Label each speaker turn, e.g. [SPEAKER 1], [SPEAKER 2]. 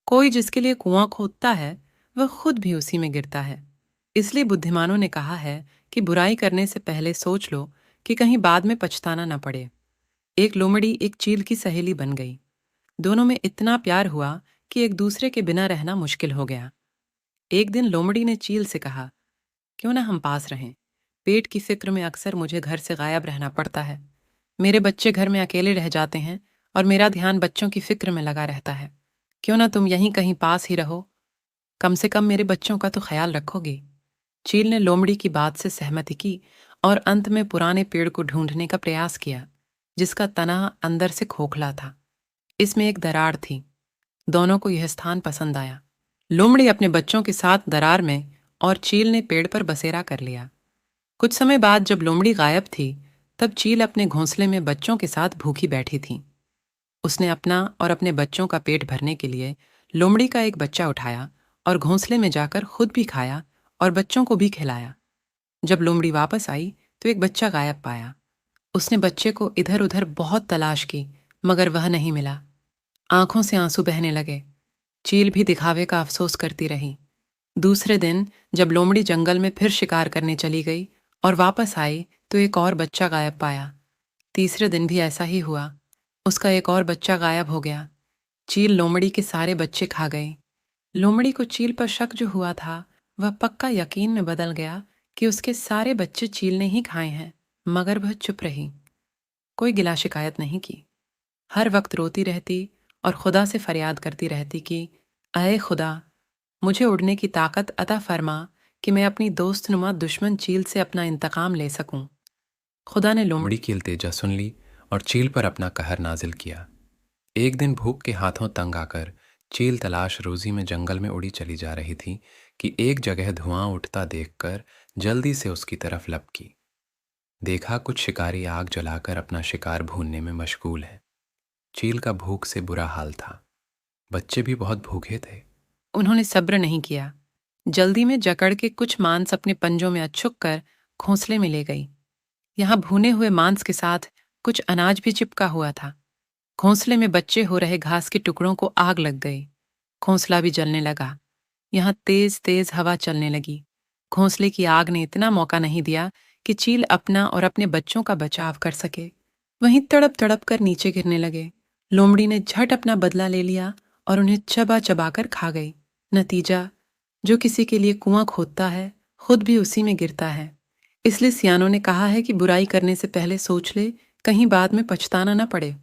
[SPEAKER 1] कोई जिसके लिए कुआं खोदता है वह खुद भी उसी में गिरता है। इसलिए बुद्धिमानों ने कहा है कि बुराई करने से पहले सोच लो कि कहीं बाद में पछताना न पड़े। एक लोमड़ी एक चील की सहेली बन गई। दोनों में इतना प्यार हुआ कि एक दूसरे के बिना रहना मुश्किल हो गया। एक दिन लोमड़ी ने चील से कहा, क्यों ना हम पास रहें। पेट की फिक्र में अक्सर मुझे घर से गायब रहना पड़ता है। मेरे बच्चे घर में अकेले रह जाते हैं और मेरा ध्यान बच्चों की फिक्र में लगा रहता है। क्यों ना तुम यहीं कहीं पास ही रहो, कम से कम मेरे बच्चों का तो ख्याल रखोगे। चील ने लोमड़ी की बात से सहमति की और अंत में पुराने पेड़ को ढूंढने का प्रयास किया, जिसका तना अंदर से खोखला था। इसमें एक दरार थी। दोनों को यह स्थान पसंद आया। लोमड़ी अपने बच्चों के साथ दरार में और चील ने पेड़ पर बसेरा कर लिया। कुछ समय बाद जब लोमड़ी गायब थी, तब चील अपने घोंसले में बच्चों के साथ भूखी बैठी थी। उसने अपना और अपने बच्चों का पेट भरने के लिए लोमड़ी का एक बच्चा उठाया और घोंसले में जाकर खुद भी खाया और बच्चों को भी खिलाया। जब लोमड़ी वापस आई तो एक बच्चा गायब पाया। उसने बच्चे को इधर उधर बहुत तलाश की, मगर वह नहीं मिला। आंखों से आंसू बहने लगे। चील भी दिखावे का अफसोस करती रही। दूसरे दिन जब लोमड़ी जंगल में फिर शिकार करने चली गई और वापस आई तो एक और बच्चा गायब पाया। तीसरे दिन भी ऐसा ही हुआ। उसका एक और बच्चा गायब हो गया। चील लोमड़ी के सारे बच्चे खा गई। लोमड़ी को चील पर शक जो हुआ था, वह पक्का यकीन में बदल गया कि उसके सारे बच्चे चील ने ही खाए हैं। मगर वह चुप रही, कोई गिला शिकायत नहीं की। हर वक्त रोती रहती और खुदा से फरियाद करती रहती कि अय खुदा, मुझे उड़ने की ताकत अता फरमा कि मैं अपनी दोस्तनुमा दुश्मन चील से अपना इंतकाम ले सकूं। खुदा ने
[SPEAKER 2] लोमड़ी
[SPEAKER 1] लोमड़ी
[SPEAKER 2] की इल्तिजा सुन ली और चील पर अपना कहर नाजिल किया। एक दिन भूख के हाथों तंग आकर चील तलाश रोजी में जंगल में उड़ी चली जा रही थी कि एक जगह धुआं उठता देखकर जल्दी से उसकी तरफ लपकी। देखा कुछ शिकारी आग जलाकर अपना शिकार भूनने में मशगूल हैं। चील का भूख से बुरा हाल था। बच्चे भी बहुत भूखे थे।
[SPEAKER 1] उन्होंने सब्र नहीं किया। जल्दी में जकड़ के कुछ मांस अपने पंजों में अछुक कर घोंसले में ले गई। यहाँ भुने हुए मांस के साथ कुछ अनाज भी चिपका हुआ था। घोंसले में बच्चे हो रहे घास के टुकड़ों को आग लग गई। घोंसला भी जलने लगा। यहाँ तेज तेज हवा चलने लगी। घोंसले की आग ने इतना मौका नहीं दिया कि चील अपना और अपने बच्चों का बचाव कर सके। वहीं तड़प तड़प कर नीचे गिरने लगे। लोमड़ी ने झट अपना बदला ले लिया और उन्हें चबा चबा कर खा गई। नतीजा, जो किसी के लिए कुआं खोदता है खुद भी उसी में गिरता है। इसलिए सियानों ने कहा है कि बुराई करने से पहले सोच ले, कहीं बाद में पछताना न पड़े।